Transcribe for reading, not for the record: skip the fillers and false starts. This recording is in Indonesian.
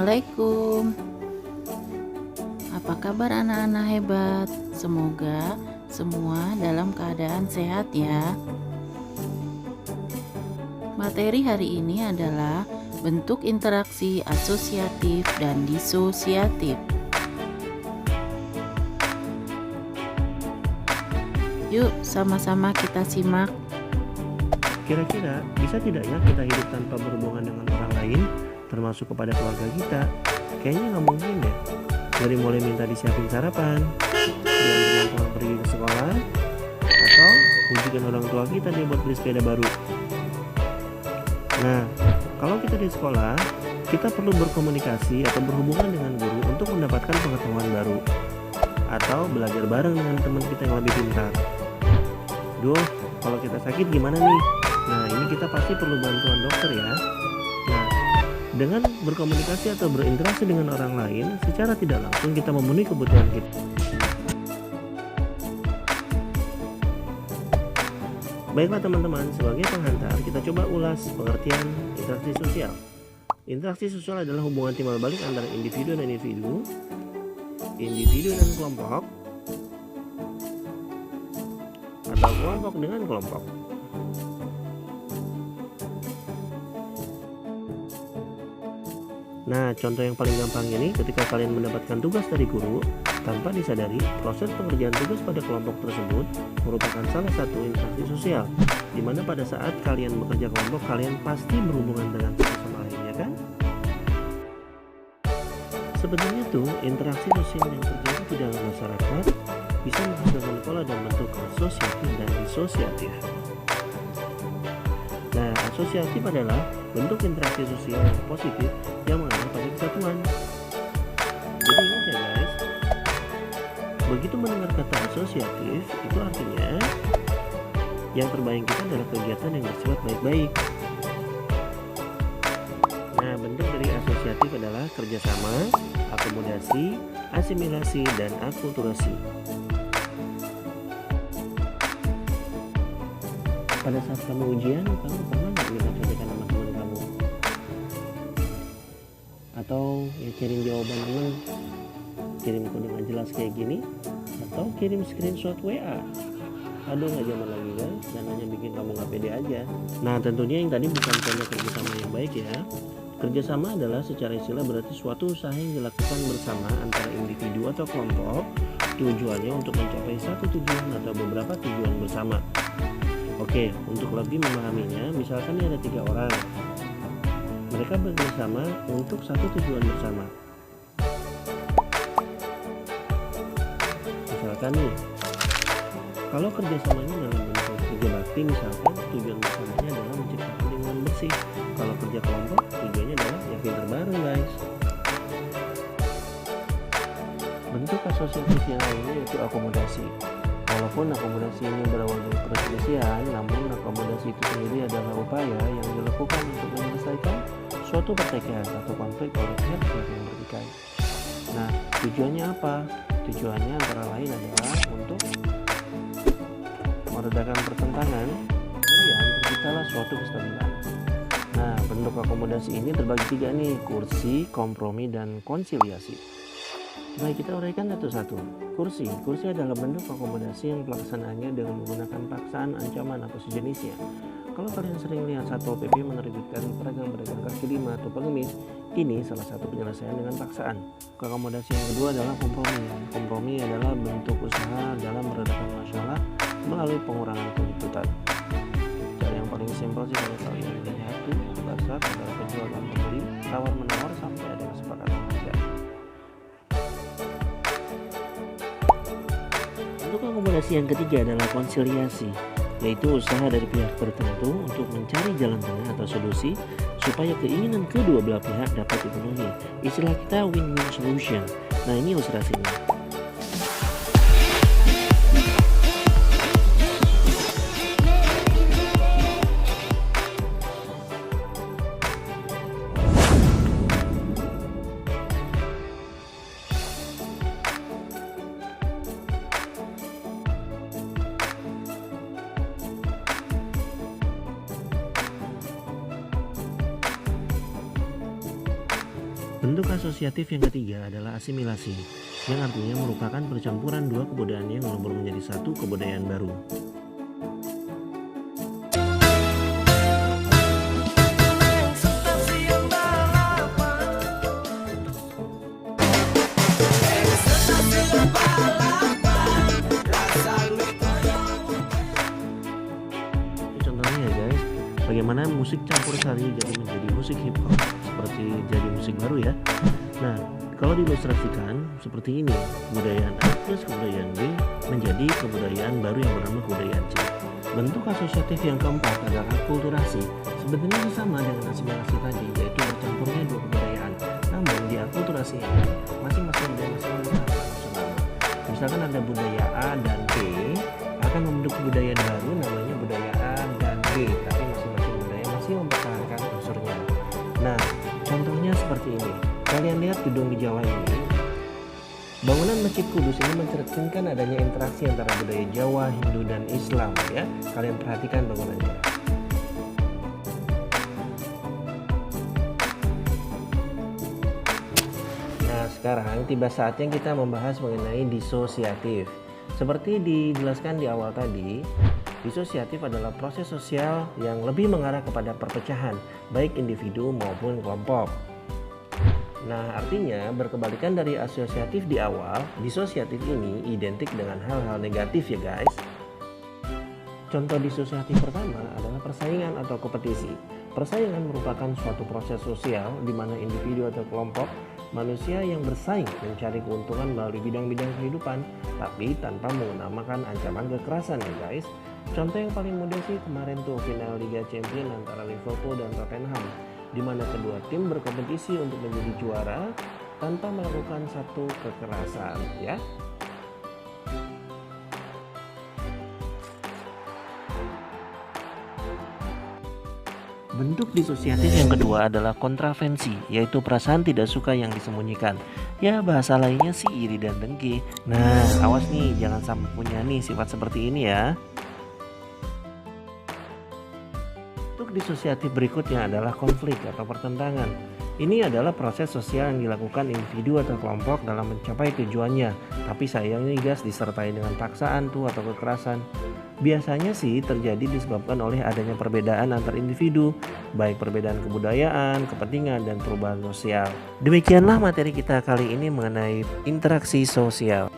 Assalamualaikum. Apa kabar anak-anak hebat? Semoga semua dalam keadaan sehat ya. Materi hari ini adalah bentuk interaksi asosiatif dan disosiatif. Yuk sama-sama kita simak. Kira-kira bisa tidak ya kita hidup tanpa berhubungan dengan orang lain, termasuk kepada keluarga kita? Kayaknya nggak mungkin ya. Dari mulai minta disiapin sarapan, diantarin pulang pergi ke sekolah, atau wujudan orang tua kita dia buat beli sepeda baru. Nah, kalau kita di sekolah, kita perlu berkomunikasi atau berhubungan dengan guru untuk mendapatkan pengetahuan baru, atau belajar bareng dengan teman kita yang lebih pintar. Duh, kalau kita sakit gimana nih? Nah, ini kita pasti perlu bantuan dokter ya. Nah, dengan berkomunikasi atau berinteraksi dengan orang lain, secara tidak langsung kita memenuhi kebutuhan kita. Baiklah teman-teman, sebagai penghantar, kita coba ulas pengertian interaksi sosial. Interaksi sosial adalah hubungan timbal balik antara individu dan individu, individu dan kelompok, atau kelompok dengan kelompok. Nah, contoh yang paling gampang ini ketika kalian mendapatkan tugas dari guru, tanpa disadari, proses pengerjaan tugas pada kelompok tersebut merupakan salah satu interaksi sosial, di mana pada saat kalian bekerja kelompok, kalian pasti berhubungan dengan satu sama lain, ya kan? Sebenarnya tuh, interaksi sosial yang terjadi di dalam masyarakat bisa menghasilkan pola dan bentuk asosiatif dan disosiatif. Nah, asosiatif adalah bentuk interaksi sosial yang positif yang mengarah pada kesatuan. Jadi ingat ya guys, begitu mendengar kata asosiatif, itu artinya yang terbayangkan adalah kegiatan yang bersifat baik-baik. Nah, bentuk dari asosiatif adalah kerjasama, akomodasi, asimilasi, dan akulturasi. Pada saat kamu ujian, kamu pernah nggak minta contekan sama teman kamu? Atau ya kirim jawaban ulang, kirim kode nggak jelas kayak gini, atau kirim screenshot WA. Aduh, nggak zaman lagi guys, dan hanya bikin kamu nggak pede aja. Nah, tentunya yang tadi bukan contoh kerjasama yang baik ya. Kerjasama adalah secara istilah berarti suatu usaha yang dilakukan bersama antara individu atau kelompok, tujuannya untuk mencapai satu tujuan atau beberapa tujuan bersama. Oke, untuk lebih memahaminya, misalkan ini ada 3 orang. Mereka bekerjasama untuk satu tujuan bersama. Misalkan nih, kalau kerjasamanya dalam bentuk kerja bakti, misalkan tujuan bersamanya adalah menciptakan lingkungan bersih. Kalau kerja kelompok, tujuannya adalah ya pintar bareng guys. Bentuk asosiatif yang lainnya yaitu akomodasi. Walaupun akomodasi ini berawal dari perselisihan, namun akomodasi itu sendiri adalah upaya yang dilakukan untuk menyelesaikan suatu pertikaian atau konflik oleh pihak-pihak yang bertikai. Nah, tujuannya apa? Tujuannya antara lain adalah untuk meredakan pertentangan, kemudian terciptalah suatu kestabilan. Nah, bentuk akomodasi ini terbagi 3 nih, kursi, kompromi, dan konsiliasi. Baik, kita uraikan satu-satu. Kursi adalah bentuk akomodasi yang pelaksanaannya dengan menggunakan paksaan, ancaman, atau sejenisnya. Kalau kalian sering lihat Satpol PP menerbitkan pedagang kaki lima atau pengemis, ini salah satu penyelesaian dengan paksaan. Akomodasi yang kedua adalah kompromi. Kompromi adalah bentuk usaha dalam meredakan masalah melalui pengurangan tuntutan. Cara yang paling simpel sih kalau kalian lihat tuh, dasar antara penjual dan pembeli, tawar-menawar sampai ada kesepakatan harga. Bentuk akomodasi yang ketiga adalah konsiliasi, yaitu usaha dari pihak tertentu untuk mencari jalan tengah atau solusi supaya keinginan kedua belah pihak dapat dipenuhi. Istilah kita win-win solution. Nah, ini ilustrasinya. Bentuk asosiatif yang ketiga adalah asimilasi, yang artinya merupakan percampuran dua kebudayaan yang belum menjadi satu kebudayaan baru. Contohnya ya guys, bagaimana musik campur sari jadi menjadi musik hip hop seperti jadi musik baru ya. Nah, kalau diilustrasikan seperti ini, kebudayaan A plus kebudayaan B menjadi kebudayaan baru yang bernama kebudayaan C. Bentuk asosiatif yang keempat adalah akulturasi. Sebenarnya sama dengan asimilasi tadi, yaitu bercampurnya dua kebudayaan. Namun di akulturasi ini masing-masing budaya nasional. Misalkan ada budaya A dan B akan membentuk kebudayaan baru namanya budaya A dan B, tapi masing-masing budaya masih mempertahankan unsurnya. Nah, contohnya seperti ini. Kalian lihat gedung di Jawa ini. Bangunan Masjid Kudus ini mencerminkan adanya interaksi antara budaya Jawa, Hindu, dan Islam ya. Kalian perhatikan bangunannya. Nah, sekarang tiba saatnya kita membahas mengenai disosiatif. Seperti dijelaskan di awal tadi, disosiatif adalah proses sosial yang lebih mengarah kepada perpecahan, baik individu maupun kelompok. Nah, artinya berkebalikan dari asosiatif di awal, disosiatif ini identik dengan hal-hal negatif ya guys. Contoh disosiatif pertama adalah persaingan atau kompetisi. Persaingan merupakan suatu proses sosial di mana individu atau kelompok manusia yang bersaing mencari keuntungan melalui bidang-bidang kehidupan, tapi tanpa menggunakan ancaman kekerasan ya guys. Contoh yang paling mudah sih kemarin tuh final Liga Champions antara Liverpool dan Tottenham, di mana kedua tim berkompetisi untuk menjadi juara tanpa melakukan satu kekerasan ya. Bentuk disosiatif yang kedua adalah kontravensi, yaitu perasaan tidak suka yang disembunyikan. Ya, bahasa lainnya sih iri dan dengki. Nah, awas nih, jangan sampai punya nih sifat seperti ini ya. Bentuk disosiatif berikutnya adalah konflik atau pertentangan. Ini adalah proses sosial yang dilakukan individu atau kelompok dalam mencapai tujuannya. Tapi sayangnya guys, disertai dengan paksaan tuh atau kekerasan. Biasanya sih terjadi disebabkan oleh adanya perbedaan antar individu, baik perbedaan kebudayaan, kepentingan, dan perubahan sosial. Demikianlah materi kita kali ini mengenai interaksi sosial.